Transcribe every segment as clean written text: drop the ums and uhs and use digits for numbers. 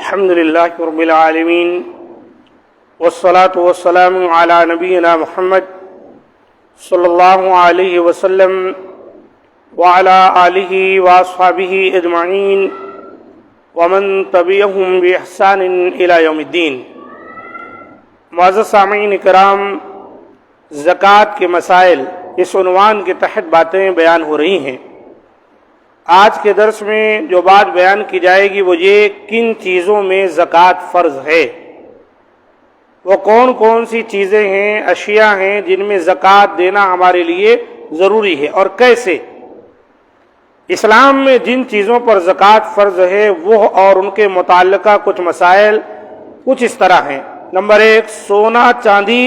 الحمد لله رب العالمين والصلاة والسلام على نبينا محمد صلى الله عليه وسلم وعلى آله وأصحابه أجمعين ومن تبعهم بإحسان إلى يوم الدين۔ معزز سامعین کرام، زکوٰۃ کے مسائل اس عنوان کے تحت باتیں بیان ہو رہی ہیں۔ آج کے درس میں جو بات بیان کی جائے گی وہ یہ کن چیزوں میں زکوٰۃ فرض ہے، وہ کون کون سی چیزیں ہیں، اشیاء ہیں جن میں زکوٰۃ دینا ہمارے لیے ضروری ہے اور کیسے۔ اسلام میں جن چیزوں پر زکوٰۃ فرض ہے وہ اور ان کے متعلقہ کچھ مسائل کچھ اس طرح ہیں۔ نمبر 1، سونا، چاندی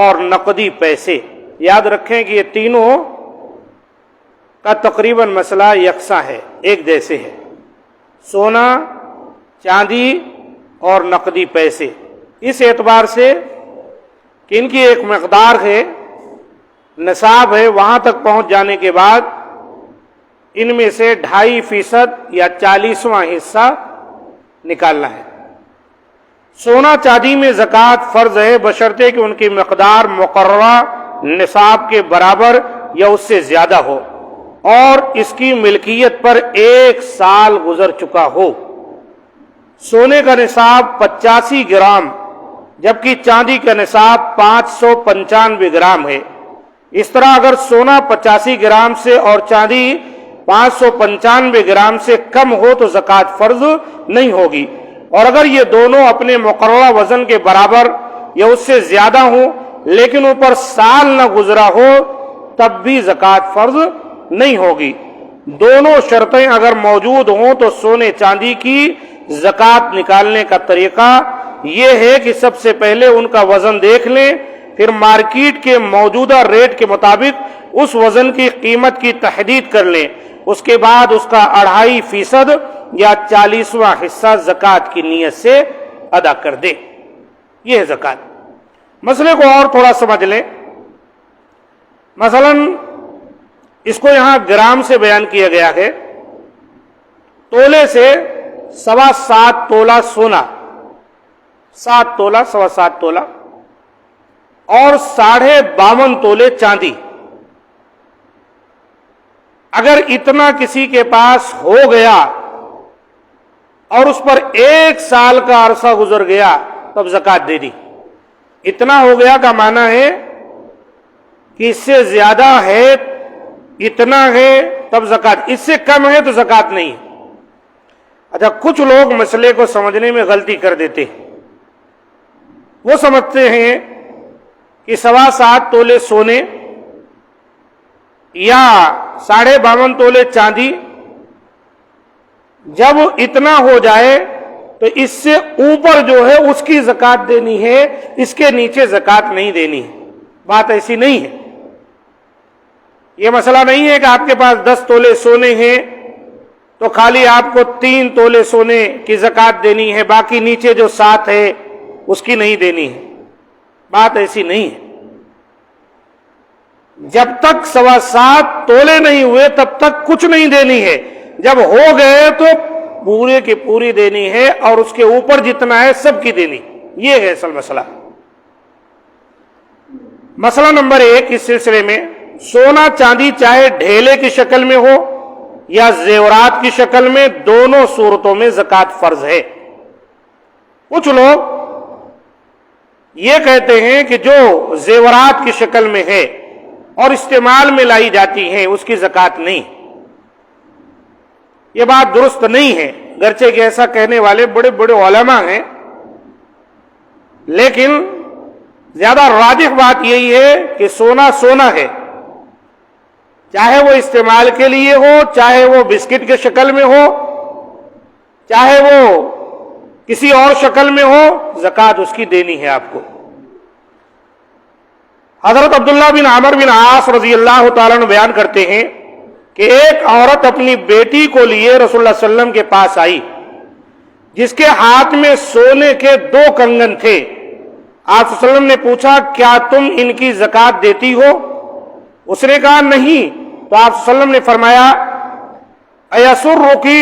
اور نقدی پیسے۔ یاد رکھیں کہ یہ تینوں کا تقریباً مسئلہ یکساں ہے، ایک جیسے ہے۔ سونا، چاندی اور نقدی پیسے، اس اعتبار سے کہ ان کی ایک مقدار ہے، نصاب ہے، وہاں تک پہنچ جانے کے بعد ان میں سے 2.5% یا 40واں حصہ نکالنا ہے۔ سونا چاندی میں زکوٰۃ فرض ہے بشرطے کہ ان کی مقدار مقررہ نصاب کے برابر یا اس سے زیادہ ہو اور اس کی ملکیت پر 1 سال گزر چکا ہو۔ سونے کا نصاب 85 گرام جبکہ چاندی کا نصاب 595 گرام ہے۔ اس طرح اگر سونا 85 گرام سے اور چاندی 595 گرام سے کم ہو تو زکوٰۃ فرض نہیں ہوگی، اور اگر یہ دونوں اپنے مقررہ وزن کے برابر یا اس سے زیادہ ہوں لیکن اوپر سال نہ گزرا ہو تب بھی زکوٰۃ فرض نہیں ہوگی۔ دونوں شرطیں اگر موجود ہوں تو سونے چاندی کی زکوٰۃ نکالنے کا طریقہ یہ ہے کہ سب سے پہلے ان کا وزن دیکھ لیں، پھر مارکیٹ کے موجودہ ریٹ کے مطابق اس وزن کی قیمت کی تحدید کر لیں، اس کے بعد اس کا 2.5% یا 40واں حصہ زکوٰۃ کی نیت سے ادا کر دیں۔ یہ ہے زکوٰۃ۔ مسئلے کو اور تھوڑا سمجھ لیں۔ مثلاً اس کو یہاں گرام سے بیان کیا گیا ہے۔ تولے سے 7.25 تولہ سونا، 7 تولہ 7.25 تولہ اور 52.5 تولے چاندی۔ اگر اتنا کسی کے پاس ہو گیا اور اس پر 1 سال کا عرصہ گزر گیا تب زکوٰۃ دے دی۔ اتنا ہو گیا کا معنی ہے کہ اس سے زیادہ ہے، اتنا ہے تب زکوٰۃ، اس سے کم ہے تو زکوٰۃ نہیں ہے۔ اچھا، کچھ لوگ مسئلے کو سمجھنے میں غلطی کر دیتے ہیں۔ وہ سمجھتے ہیں کہ 7.25 تولے سونے یا 52.5 تولے چاندی جب اتنا ہو جائے تو اس سے اوپر جو ہے اس کی زکوٰۃ دینی ہے، اس کے نیچے زکوٰۃ نہیں دینی ہے۔ بات ایسی نہیں ہے۔ یہ مسئلہ نہیں ہے کہ آپ کے پاس 10 تولے سونے ہیں تو خالی آپ کو 3 تولے سونے کی زکوٰۃ دینی ہے، باقی نیچے جو 7 ہے اس کی نہیں دینی ہے۔ بات ایسی نہیں ہے۔ جب تک 7.25 تولے نہیں ہوئے تب تک کچھ نہیں دینی ہے، جب ہو گئے تو پورے کی پوری دینی ہے اور اس کے اوپر جتنا ہے سب کی دینی۔ یہ ہے اصل مسئلہ۔ مسئلہ نمبر 1 اس سلسلے میں، سونا چاندی چاہے ڈھیلے کی شکل میں ہو یا زیورات کی شکل میں، دونوں صورتوں میں زکوٰۃ فرض ہے۔ کچھ لوگ یہ کہتے ہیں کہ جو زیورات کی شکل میں ہے اور استعمال میں لائی جاتی ہیں اس کی زکوٰۃ نہیں۔ یہ بات درست نہیں ہے، گرچہ کہ ایسا کہنے والے بڑے بڑے علماء ہیں، لیکن زیادہ راجح بات یہی ہے کہ سونا سونا ہے، چاہے وہ استعمال کے لیے ہو، چاہے وہ بسکٹ کے شکل میں ہو، چاہے وہ کسی اور شکل میں ہو، زکوٰۃ اس کی دینی ہے آپ کو۔ حضرت عبداللہ بن عمر بن عاص رضی اللہ تعالیٰ عنہ بیان کرتے ہیں کہ ایک عورت اپنی بیٹی کو لیے رسول اللہ صلی اللہ علیہ وسلم کے پاس آئی جس کے ہاتھ میں سونے کے 2 کنگن تھے۔ آپ صلی اللہ علیہ وسلم نے پوچھا کیا تم ان کی زکوٰۃ دیتی ہو؟ اس نے کہا نہیں۔ تو آپ صلی اللہ علیہ وسلم نے فرمایا ایسرکی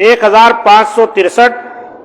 1563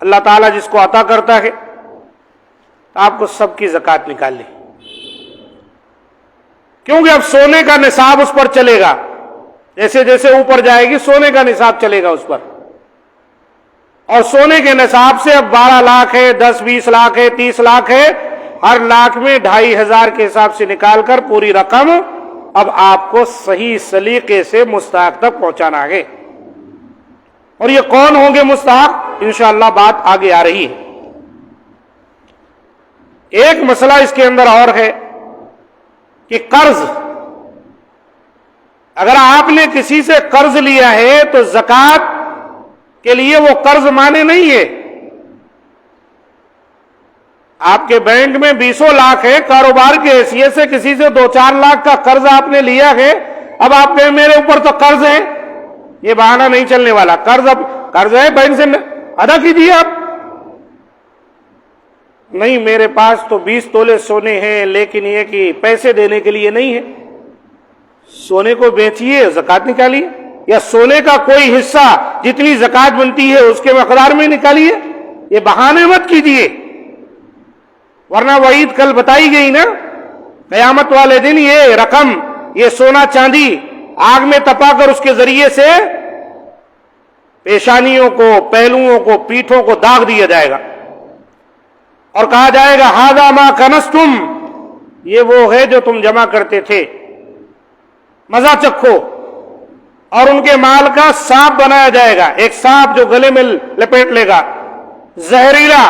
اللہ تعالیٰ جس کو عطا کرتا ہے تو آپ کو سب کی زکوٰۃ نکالنی، کیونکہ اب سونے کا نصاب اس پر چلے گا، جیسے جیسے اوپر جائے گی سونے کا نصاب چلے گا اس پر، اور سونے کے نصاب سے اب 12 لاکھ ہے، 10-20 لاکھ ہے، 30 لاکھ ہے، ہر لاکھ میں 2500 کے حساب سے نکال کر پوری رقم اب آپ کو صحیح سلیقے سے مستحق تک پہنچانا ہے۔ اور یہ کون ہوں گے مستحق؟ انشاءاللہ بات آگے آ رہی ہے۔ ایک مسئلہ اس کے اندر اور ہے کہ قرض، اگر آپ نے کسی سے قرض لیا ہے تو زکوٰۃ کے لیے وہ قرض مانے نہیں ہے۔ آپ کے بینک میں 20 لاکھ ہے، کاروبار کی حیثیت سے کسی سے 2-4 لاکھ کا قرض آپ نے لیا ہے، اب آپ کہیں میرے اوپر تو قرض ہے، یہ بہانہ نہیں چلنے والا۔ قرض ہے، بینک سے ادا کیجیے آپ۔ نہیں میرے پاس تو 20 تولے سونے ہیں، لیکن یہ کہ پیسے دینے کے لیے نہیں ہے، سونے کو بیچیے، زکوٰۃ نکالیے، یا سونے کا کوئی حصہ جتنی زکوٰۃ بنتی ہے اس کے مقدار میں نکالیے، یہ بہانے مت کیجیے، ورنہ وعید کل بتائی گئی نا، قیامت والے دن یہ رقم، یہ سونا چاندی آگ میں تپا کر اس کے ذریعے سے پیشانیوں کو، پہلوؤں کو، پیٹھوں کو داغ دیا جائے گا، اور کہا جائے گا ھذا ما کنزتم، یہ وہ ہے جو تم جمع کرتے تھے، مزہ چکھو۔ اور ان کے مال کا سانپ بنایا جائے گا، ایک سانپ جو گلے میں لپیٹ لے گا، زہریلا،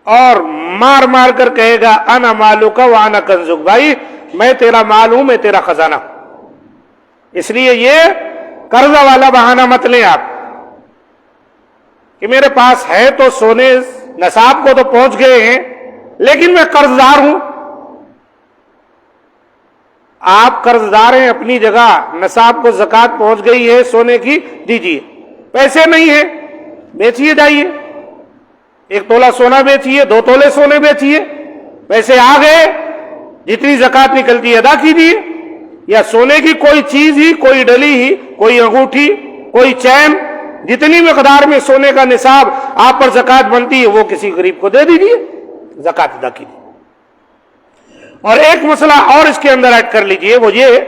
اور مار مار کر کہے گا انا مالک وانا کنزک، بھائی میں تیرا مال ہوں، میں تیرا خزانہ۔ اس لیے یہ قرض والا بہانہ مت لیں آپ کہ میرے پاس ہے تو سونے نصاب کو تو پہنچ گئے ہیں لیکن میں قرض دار ہوں۔ آپ قرض دار ہیں اپنی جگہ، نصاب کو زکوٰۃ پہنچ گئی ہے سونے کی، دیجیے۔ پیسے نہیں ہیں، بیچیے جائیے، 1 تولہ سونا بیچیے، 2 تولے سونے بیچیے، پیسے آ گئے، جتنی زکوٰۃ نکلتی ہے ادا کیجیے، یا سونے کی کوئی چیز ہی، کوئی ڈلی ہی، کوئی انگوٹھی، کوئی چین، جتنی مقدار میں سونے کا نصاب آپ پر زکوٰۃ بنتی ہے وہ کسی غریب کو دے دیجیے، زکوٰۃ ادا کیجیے۔ اور ایک مسئلہ اور اس کے اندر ایڈ کر لیجئے، وہ یہ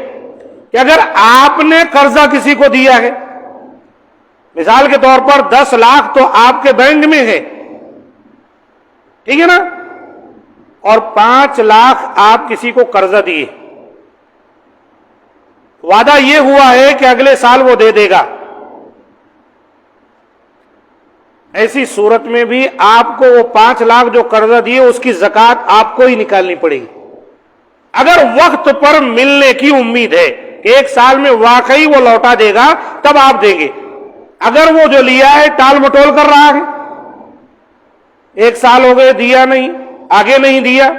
کہ اگر آپ نے قرضہ کسی کو دیا ہے، مثال کے طور پر 10 لاکھ تو آپ کے بینک میں ہے، ٹھیک ہے نا، اور 5 لاکھ آپ کسی کو قرضہ دیے، وعدہ یہ ہوا ہے کہ اگلے سال وہ دے دے گا، ایسی صورت میں بھی آپ کو وہ 5 لاکھ جو قرضہ دیے اس کی زکوٰۃ آپ کو ہی نکالنی پڑے گی، اگر وقت پر ملنے کی امید ہے کہ 1 سال میں واقعی وہ لوٹا دے گا تب آپ دیں گے۔ اگر وہ جو لیا ہے ٹال مٹول کر رہا ہے، 1 سال ہو گئے دیا نہیں، آگے نہیں دیا،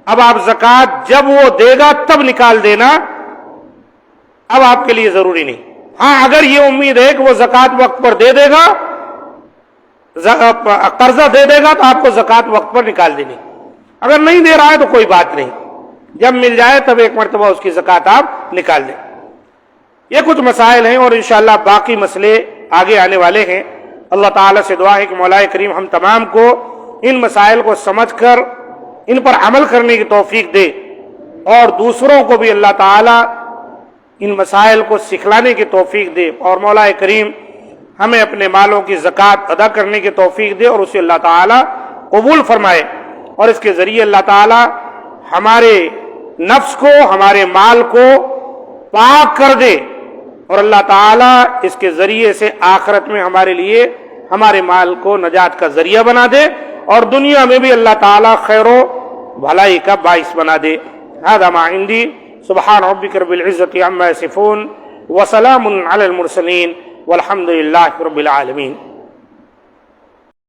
اب آپ زکوٰۃ جب وہ دے گا تب نکال دینا، اب آپ کے لیے ضروری نہیں۔ ہاں اگر یہ امید ہے کہ وہ زکوٰۃ وقت پر دے دے گا، قرضہ دے دے گا تو آپ کو زکوٰۃ وقت پر نکال دینی، اگر نہیں دے رہا ہے تو کوئی بات نہیں، جب مل جائے تب ایک مرتبہ اس کی زکوٰۃ آپ نکال دیں۔ یہ کچھ مسائل ہیں اور انشاءاللہ باقی مسئلے آگے آنے والے ہیں۔ اللہ تعالیٰ سے دعا ہے کہ مولا کریم ہم تمام کو ان مسائل کو سمجھ کر ان پر عمل کرنے کی توفیق دے، اور دوسروں کو بھی اللہ تعالیٰ ان مسائل کو سکھلانے کی توفیق دے، اور مولا کریم ہمیں اپنے مالوں کی زکوٰۃ ادا کرنے کی توفیق دے اور اسے اللہ تعالیٰ قبول فرمائے، اور اس کے ذریعے اللہ تعالیٰ ہمارے نفس کو، ہمارے مال کو پاک کر دے، اور اللہ تعالیٰ اس کے ذریعے سے آخرت میں ہمارے لیے ہمارے مال کو نجات کا ذریعہ بنا دے، اور دنیا میں بھی اللہ تعالیٰ خیر و بھلائی کا باعث بنا دے۔ ھذا ما عندی، سبحان ربک رب العزۃ عما یصفون، وسلام علی المرسلین، والحمد للہ رب العالمین۔